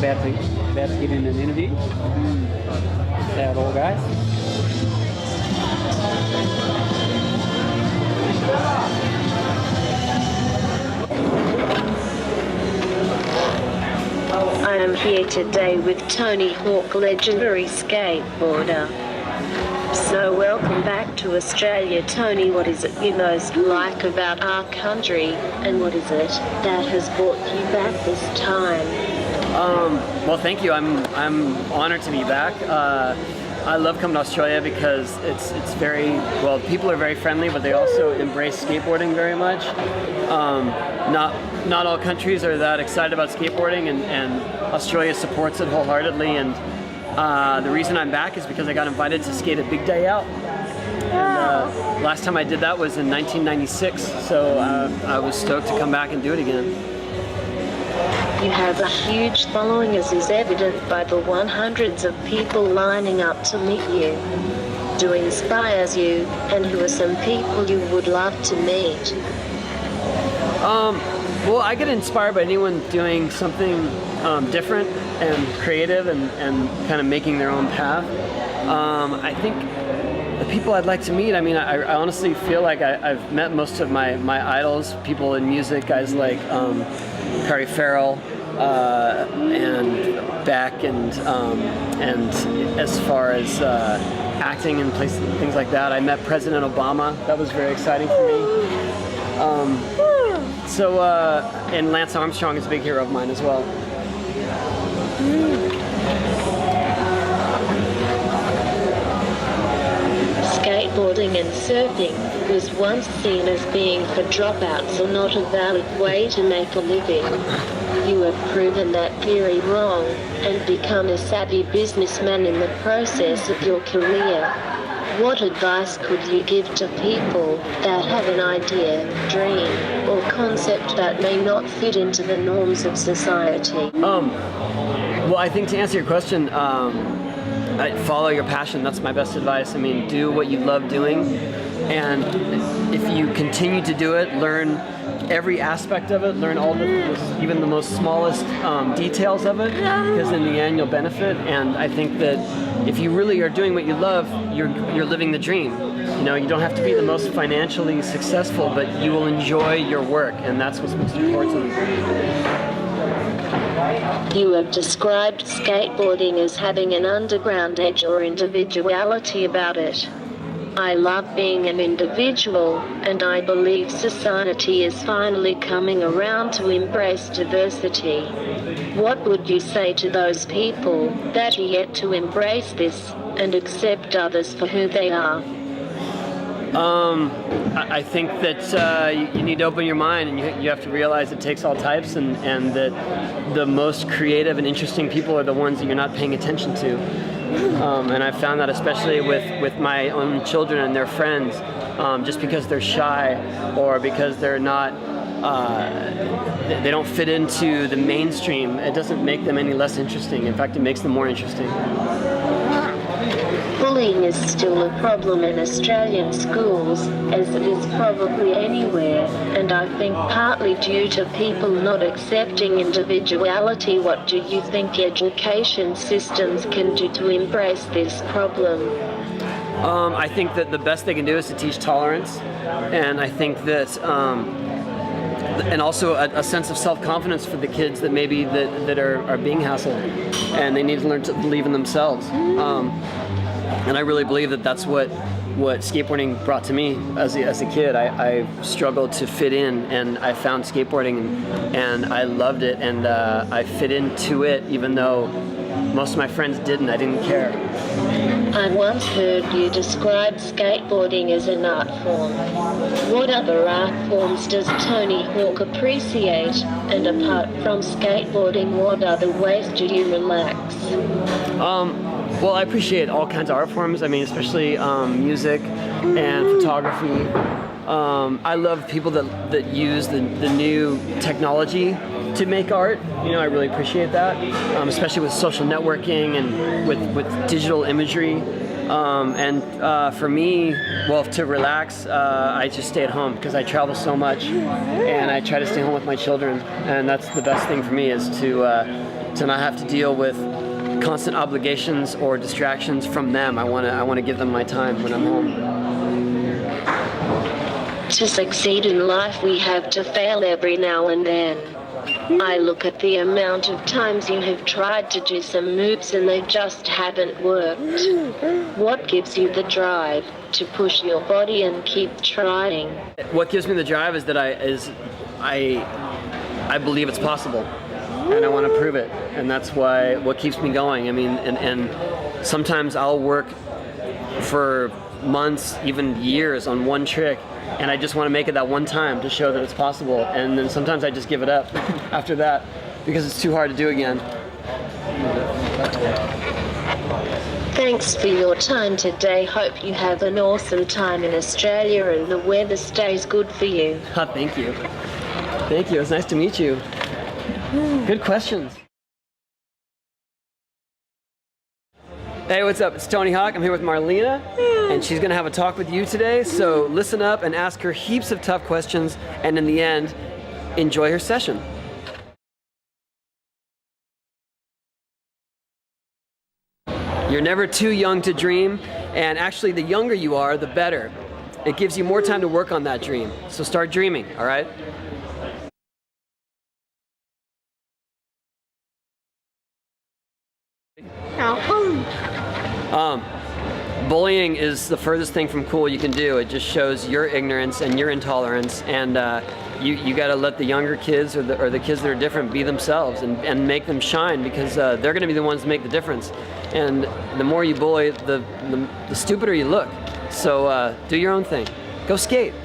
about to get in an interview. See how it all goes. I am here today with Tony Hawk, legendary skateboarder. So welcome back to Australia, Tony. What is it you most like about our country, and what is it that has brought you back this time? Well, thank you. I'm honored to be back. I love coming to Australia because it's very, well, people are very friendly, but they also embrace skateboarding very much. Not all countries are that excited about skateboarding, and Australia supports it wholeheartedly. And the reason I'm back is because I got invited to skate a Big Day Out. And last time I did that was in 1996, so I was stoked to come back and do it again. You have a huge following, as is evident by the hundreds of people lining up to meet you. Who inspires you, and who are some people you would love to meet? Well, I get inspired by anyone doing something different and creative and kind of making their own path. I think the people I'd like to meet, I mean, I honestly feel like I've met most of my idols, people in music, guys like Perry Farrell and Beck, and as far as acting and places, things like that, I met President Obama. That was very exciting for me. And Lance Armstrong is a big hero of mine as well. Skateboarding and surfing was once seen as being for dropouts or not a valid way to make a living. You have proven that theory wrong and become a savvy businessman in the process of your career. What advice could you give to people that have an idea, dream, or concept that may not fit into the norms of society? Well, I think to answer your question, follow your passion. That's my best advice. I mean, do what you love doing, and if you continue to do it, learn every aspect of it, learn all even the most smallest details of it, because in the end you'll benefit. And I think that if you really are doing what you love, you're living the dream. You know, you don't have to be the most financially successful, but you will enjoy your work, and that's what's most important. You have described skateboarding as having an underground edge or individuality about it. I love being an individual, and I believe society is finally coming around to embrace diversity. What would you say to those people that are yet to embrace this and accept others for who they are? I think that you need to open your mind, and you have to realize it takes all types, and that the most creative and interesting people are the ones that you're not paying attention to. And I've found that especially with my own children and their friends, just because they're shy or because they're not, they don't fit into the mainstream, it doesn't make them any less interesting. In fact, it makes them more interesting. Bullying is still a problem in Australian schools, as it is probably anywhere, and I think partly due to people not accepting individuality. What do you think education systems can do to embrace this problem? I think that the best they can do is to teach tolerance, and I think that and also a sense of self-confidence for the kids that maybe that are being hassled, and they need to learn to believe in themselves. And I really believe that that's what skateboarding brought to me as a kid. I struggled to fit in, and I found skateboarding, and I loved it, and I fit into it even though most of my friends didn't. I didn't care. I once heard you describe skateboarding as an art form. What other art forms does Tony Hawk appreciate? And apart from skateboarding, what other ways do you relax? Well, I appreciate all kinds of art forms. I mean, especially music and photography. I love people that use the new technology to make art. You know, I really appreciate that, especially with social networking and with digital imagery. For me, well, to relax, I just stay at home because I travel so much, and I try to stay home with my children, and that's the best thing for me, is to to not have to deal with constant obligations or distractions from them. I want to give them my time when I'm home. To succeed in life, we have to fail every now and then. I look at the amount of times you have tried to do some moves and they just haven't worked. What gives you the drive to push your body and keep trying? What gives me the drive is that I believe it's possible, and I want to prove it, and that's what keeps me going. I mean, and sometimes I'll work for months, even years on one trick, and I just want to make it that one time to show that it's possible, and then sometimes I just give it up after that because it's too hard to do again. Thanks for your time today. Hope you have an awesome time in Australia and the weather stays good for you. Thank you. Thank you. It's nice to meet you. Good questions. Hey, what's up? It's Tony Hawk. I'm here with Marlena, and she's going to have a talk with you today. So listen up and ask her heaps of tough questions, and in the end, enjoy her session. You're never too young to dream, and actually the younger you are, the better. It gives you more time to work on that dream. So start dreaming, all right? Bullying is the furthest thing from cool you can do. It just shows your ignorance and your intolerance, and you got to let the younger kids or the kids that are different be themselves and make them shine, because they're going to be the ones that make the difference. And the more you bully, the stupider you look. So do your own thing. Go skate.